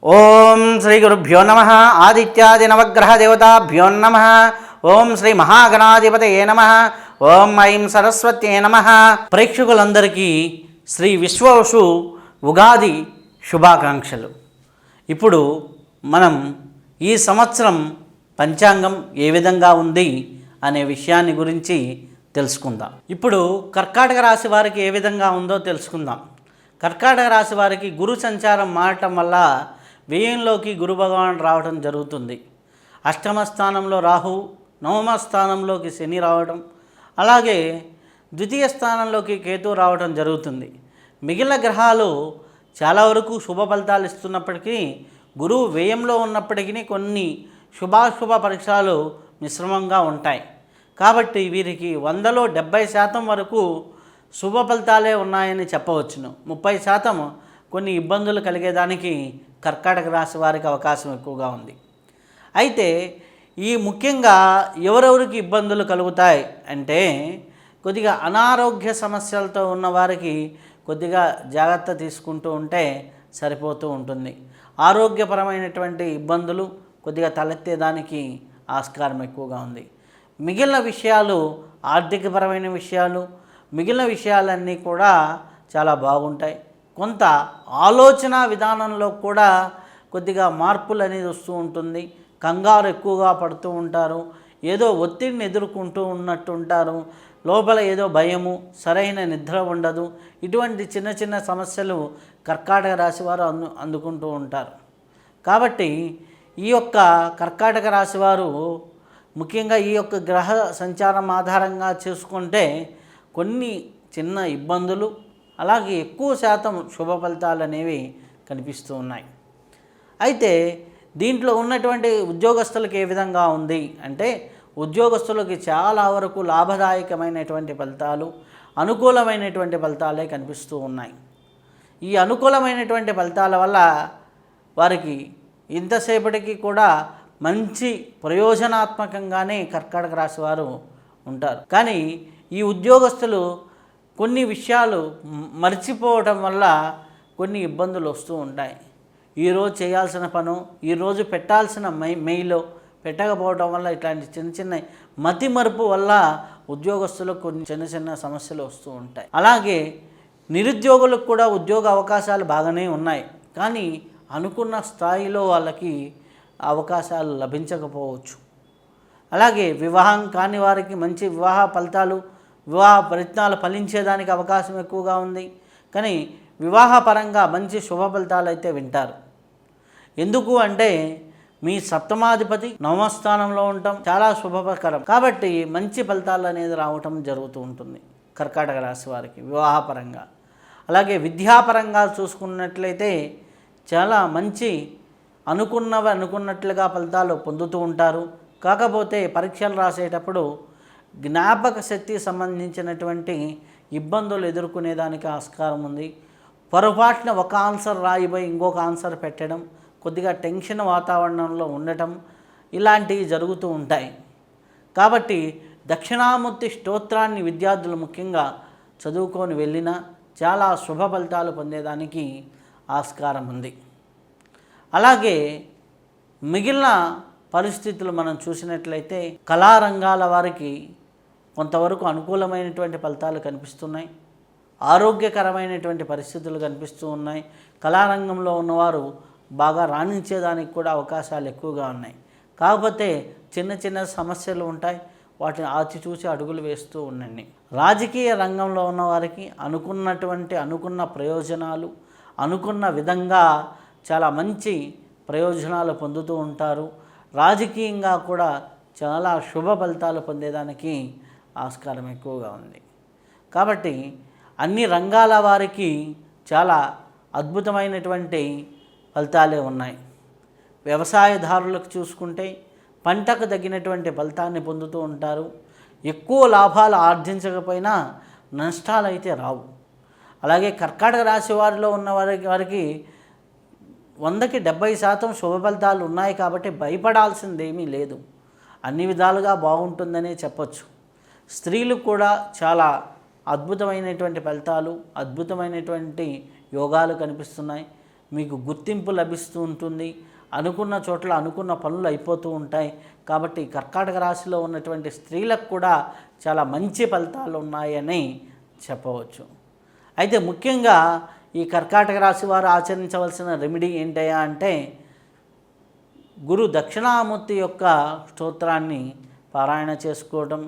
ఓం శ్రీ గురుభ్యో నమ. ఆదిత్యాది నవగ్రహ దేవతాభ్యో నమ. ఓం శ్రీ మహాగణాధిపతయే నమ. ఓం ఐం సరస్వత్యే నమ. ప్రేక్షకులందరికీ శ్రీ విశ్వవసు ఉగాది శుభాకాంక్షలు. ఇప్పుడు మనం ఈ సంవత్సరం పంచాంగం ఏ విధంగా ఉంది అనే విషయాన్ని గురించి తెలుసుకుందాం. ఇప్పుడు కర్కాటక రాశి వారికి ఏ విధంగా ఉందో తెలుసుకుందాం. కర్కాటక రాశి వారికి గురు సంచారం మారటం వల్ల వ్యయంలోకి గురు భగవాన్ రావడం జరుగుతుంది. అష్టమ స్థానంలో రాహు, నవమ స్థానంలోకి శని రావడం, అలాగే ద్వితీయ స్థానంలోకి కేతు రావడం జరుగుతుంది. మిగిలిన గ్రహాలు చాలా వరకు శుభ ఫలితాలు ఇస్తున్నప్పటికీ గురువు వ్యయంలో ఉన్నప్పటికీ కొన్ని శుభాశుభ పరీక్షలు మిశ్రమంగా ఉంటాయి. కాబట్టి వీరికి 100లో 70% వరకు శుభ ఫలితాలే ఉన్నాయని చెప్పవచ్చును. 30% కొన్ని ఇబ్బందులు కలిగేదానికి కర్కాటక రాశి వారికి అవకాశం ఎక్కువగా ఉంది. అయితే ఈ ముఖ్యంగా ఎవరెవరికి ఇబ్బందులు కలుగుతాయి అంటే, కొద్దిగా అనారోగ్య సమస్యలతో ఉన్నవారికి కొద్దిగా జాగ్రత్త తీసుకుంటూ ఉంటే సరిపోతూ ఉంటుంది. ఆరోగ్యపరమైనటువంటి ఇబ్బందులు కొద్దిగా తలెత్తేదానికి ఆస్కారం ఎక్కువగా ఉంది. మిగిలిన విషయాలు, ఆర్థికపరమైన విషయాలు, మిగిలిన విషయాలన్నీ కూడా చాలా బాగుంటాయి. కొంత ఆలోచన విధానంలో కూడా కొద్దిగా మార్పులు అనేది వస్తూ ఉంటుంది. కంగారు ఎక్కువగా పడుతూ ఉంటారు. ఏదో ఒత్తిడిని ఎదుర్కొంటూ ఉన్నట్టు ఉంటారు. లోపల ఏదో భయము, సరైన నిద్ర ఉండదు. ఇటువంటి చిన్న చిన్న సమస్యలు కర్కాటక రాశి వారు అందుకుంటూ ఉంటారు. కాబట్టి ఈ యొక్క కర్కాటక రాశి వారు ముఖ్యంగా ఈ యొక్క గ్రహ సంచారం ఆధారంగా చేసుకుంటే కొన్ని చిన్న ఇబ్బందులు, అలాగే ఎక్కువ శాతం శుభ ఫలితాలు అనేవి కనిపిస్తూ ఉన్నాయి. అయితే దీంట్లో ఉన్నటువంటి ఉద్యోగస్తులకు ఏ విధంగా ఉంది అంటే, ఉద్యోగస్తులకి చాలా వరకు లాభదాయకమైనటువంటి ఫలితాలు, అనుకూలమైనటువంటి ఫలితాలే కనిపిస్తూ ఉన్నాయి. ఈ అనుకూలమైనటువంటి ఫలితాల వల్ల వారికి ఇంతసేపటికి కూడా మంచి ప్రయోజనాత్మకంగానే కర్కాటక రాశి వారు ఉంటారు. కానీ ఈ ఉద్యోగస్తులు కొన్ని విషయాలు మర్చిపోవడం వల్ల కొన్ని ఇబ్బందులు వస్తూ ఉంటాయి. ఈరోజు చేయాల్సిన పను, ఈరోజు పెట్టాల్సిన మెయిల్ పెట్టకపోవడం వల్ల ఇట్లాంటి చిన్న చిన్న మతిమరుపు వల్ల ఉద్యోగస్తులకు కొన్ని చిన్న చిన్న సమస్యలు వస్తూ ఉంటాయి. అలాగే నిరుద్యోగులకు కూడా ఉద్యోగ అవకాశాలు బాగానే ఉన్నాయి, కానీ అనుకున్న స్థాయిలో వాళ్ళకి అవకాశాలు లభించకపోవచ్చు. అలాగే వివాహం కాని వారికి మంచి వివాహ ఫలితాలు, వివాహ ప్రయత్నాలు ఫలించేదానికి అవకాశం ఎక్కువగా ఉంది. కానీ వివాహపరంగా మంచి శుభ ఫలితాలు అయితే వింటారు. ఎందుకు అంటే మీ సప్తమాధిపతి నవమస్థానంలో ఉండటం చాలా శుభకరం. కాబట్టి మంచి ఫలితాలు అనేది రావటం జరుగుతూ ఉంటుంది కర్కాటక రాశి వారికి వివాహపరంగా. అలాగే విద్యాపరంగా చూసుకున్నట్లయితే చాలా మంచి అనుకున్నట్లుగా ఫలితాలు పొందుతూ ఉంటారు. కాకపోతే పరీక్షలు రాసేటప్పుడు జ్ఞాపక శక్తికి సంబంధించినటువంటి ఇబ్బందులు ఎదుర్కొనేదానికి ఆస్కారం ఉంది. పొరపాటున ఒక ఆన్సర్ రాయిపోయి ఇంకొక ఆన్సర్ పెట్టడం, కొద్దిగా టెన్షన్ వాతావరణంలో ఉండటం, ఇలాంటివి జరుగుతూ ఉంటాయి. కాబట్టి దక్షిణామూర్తి స్తోత్రాన్ని విద్యార్థులు ముఖ్యంగా చదువుకొని వెళ్ళినా చాలా శుభ ఫలితాలు పొందేదానికి ఆస్కారం ఉంది. అలాగే మిగిలిన పరిస్థితులు మనం చూసినట్లయితే కళారంగాల వారికి కొంతవరకు అనుకూలమైనటువంటి ఫలితాలు కనిపిస్తున్నాయి. ఆరోగ్యకరమైనటువంటి పరిస్థితులు కనిపిస్తూ ఉన్నాయి. కళారంగంలో ఉన్నవారు బాగా రాణించేదానికి కూడా అవకాశాలు ఎక్కువగా ఉన్నాయి. కాకపోతే చిన్న చిన్న సమస్యలు ఉంటాయి, వాటిని ఆచిచూచి అడుగులు వేస్తూ ఉండండి. రాజకీయ రంగంలో ఉన్నవారికి అనుకున్న ప్రయోజనాలు, అనుకున్న విధంగా చాలా మంచి ప్రయోజనాలు పొందుతూ ఉంటారు. రాజకీయంగా కూడా చాలా శుభ ఫలితాలు పొందేదానికి ఆస్కారం ఎక్కువగా ఉంది. కాబట్టి అన్ని రంగాల వారికి చాలా అద్భుతమైనటువంటి ఫలితాలే ఉన్నాయి. వ్యవసాయదారులకు చూసుకుంటే పంటకు తగినటువంటి ఫలితాన్ని పొందుతూ ఉంటారు. ఎక్కువ లాభాలు ఆర్జించకపోయినా నష్టాలు అయితే రావు. అలాగే కర్కాటక రాశి వారిలో ఉన్న వారికి 100కి 70% శుభ ఫలితాలు ఉన్నాయి. కాబట్టి భయపడాల్సిందేమీ లేదు, అన్ని విధాలుగా బాగుంటుందనే చెప్పచ్చు. స్త్రీలు కూడా చాలా అద్భుతమైనటువంటి ఫలితాలు, అద్భుతమైనటువంటి యోగాలు కనిపిస్తున్నాయి. మీకు గుర్తింపు లభిస్తూ ఉంటుంది. అనుకున్న చోట్ల అనుకున్న పనులు అయిపోతూ ఉంటాయి. కాబట్టి కర్కాటక రాశిలో ఉన్నటువంటి స్త్రీలకు కూడా చాలా మంచి ఫలితాలు ఉన్నాయని చెప్పవచ్చు. అయితే ముఖ్యంగా ఈ కర్కాటక రాశి వారు ఆచరించవలసిన రెమెడీ ఏంటయ్యా అంటే, గురు దక్షిణామూర్తి యొక్క స్తోత్రాన్ని పారాయణ చేసుకోవడం,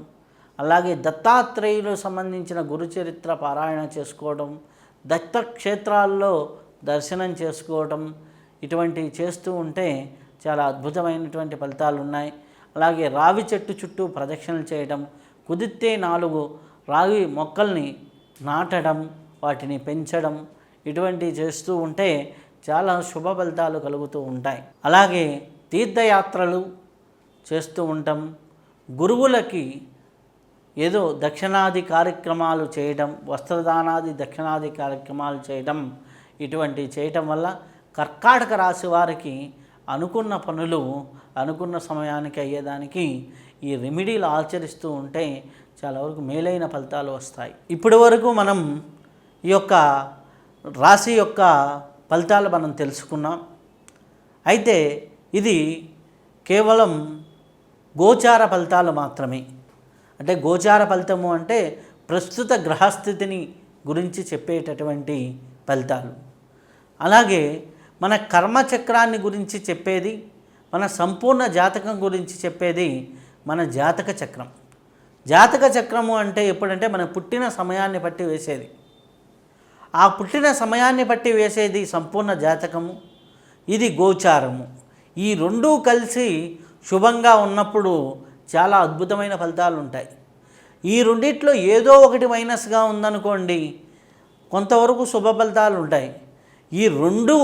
అలాగే దత్తాత్రేయులు సంబంధించిన గురు చరిత్ర పారాయణ చేసుకోవడం, దత్తక్షేత్రాల్లో దర్శనం చేసుకోవడం, ఇటువంటివి చేస్తూ ఉంటే చాలా అద్భుతమైనటువంటి ఫలితాలు ఉన్నాయి. అలాగే రావి చెట్టు చుట్టూ ప్రదక్షిణలు చేయడం, కుదిరితే 4 రావి మొక్కల్ని నాటడం, వాటిని పెంచడం, ఇటువంటివి చేస్తూ ఉంటే చాలా శుభ ఫలితాలు కలుగుతూ ఉంటాయి. అలాగే తీర్థయాత్రలు చేస్తూ ఉంటాం. గురువులకి ఏదో దక్షిణాది కార్యక్రమాలు చేయడం, వస్త్రదానాది దక్షిణాది కార్యక్రమాలు చేయడం, ఇటువంటివి చేయటం వల్ల కర్కాటక రాశి వారికి అనుకున్న పనులు అనుకున్న సమయానికి అయ్యేదానికి ఈ రెమెడీలు ఆచరిస్తూ ఉంటే చాలా వరకు మేలైన ఫలితాలు వస్తాయి. ఇప్పటి వరకు మనం ఈ యొక్క రాశి యొక్క ఫలితాలు మనం తెలుసుకున్నాం. అయితే ఇది కేవలం గోచార ఫలితాలు మాత్రమే. అంటే గోచార ఫలితము అంటే ప్రస్తుత గ్రహస్థితిని గురించి చెప్పేటటువంటి ఫలితాలు. అలాగే మన కర్మచక్రాన్ని గురించి చెప్పేది, మన సంపూర్ణ జాతకం గురించి చెప్పేది మన జాతక చక్రం. జాతక చక్రము అంటే ఎప్పుడంటే మన పుట్టిన సమయాన్ని బట్టి వేసేది. ఆ పుట్టిన సమయాన్ని బట్టి వేసేది సంపూర్ణ జాతకము, ఇది గోచారము. ఈ రెండూ కలిసి శుభంగా ఉన్నప్పుడు చాలా అద్భుతమైన ఫలితాలు ఉంటాయి. ఈ రెండిట్లో ఏదో ఒకటి మైనస్గా ఉందనుకోండి, కొంతవరకు శుభ ఫలితాలు ఉంటాయి. ఈ రెండు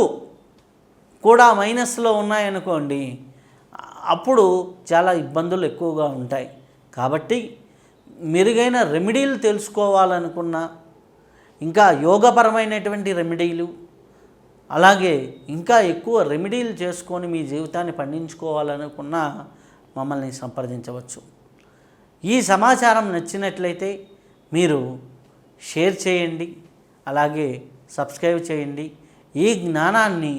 కూడా మైనస్లో ఉన్నాయనుకోండి, అప్పుడు చాలా ఇబ్బందులు ఎక్కువగా ఉంటాయి. కాబట్టి మెరుగైన రెమెడీలు తెలుసుకోవాలనుకున్నా, ఇంకా యోగపరమైనటువంటి రెమెడీలు, అలాగే ఇంకా ఎక్కువ రెమెడీలు చేసుకొని మీ జీవితాన్ని పండించుకోవాలనుకున్నా మమ్మల్ని సంప్రదించవచ్చు. ఈ సమాచారం నచ్చినట్లయితే మీరు షేర్ చేయండి, అలాగే సబ్స్క్రైబ్ చేయండి. ఈ జ్ఞానాన్ని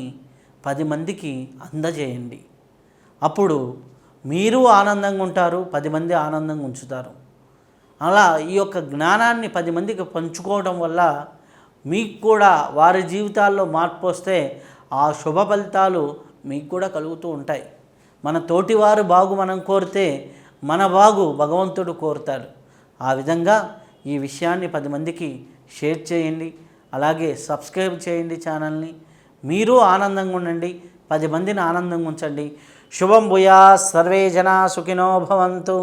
10 మందికి అందజేయండి. అప్పుడు మీరు ఆనందంగా ఉంటారు, 10 మంది ఆనందంగా ఉంచుతారు. అలా ఈ యొక్క జ్ఞానాన్ని 10 మందికి పంచుకోవడం వల్ల మీకు కూడా వారి జీవితాల్లో మార్పు వస్తే ఆ శుభ ఫలితాలు మీకు కూడా కలుగుతూ ఉంటాయి. మన తోటివారు బాగు మనం కోరితే మన బాగు భగవంతుడు కోరుతాడు. ఆ విధంగా ఈ విషయాన్ని 10 మందికి షేర్ చేయండి, అలాగే సబ్స్క్రైబ్ చేయండి ఛానల్ని. మీరు ఆనందంగా ఉండండి, 10 మందిని ఆనందంగా ఉంచండి. శుభం భూయా, సర్వే జనా సుఖినో భవంతు.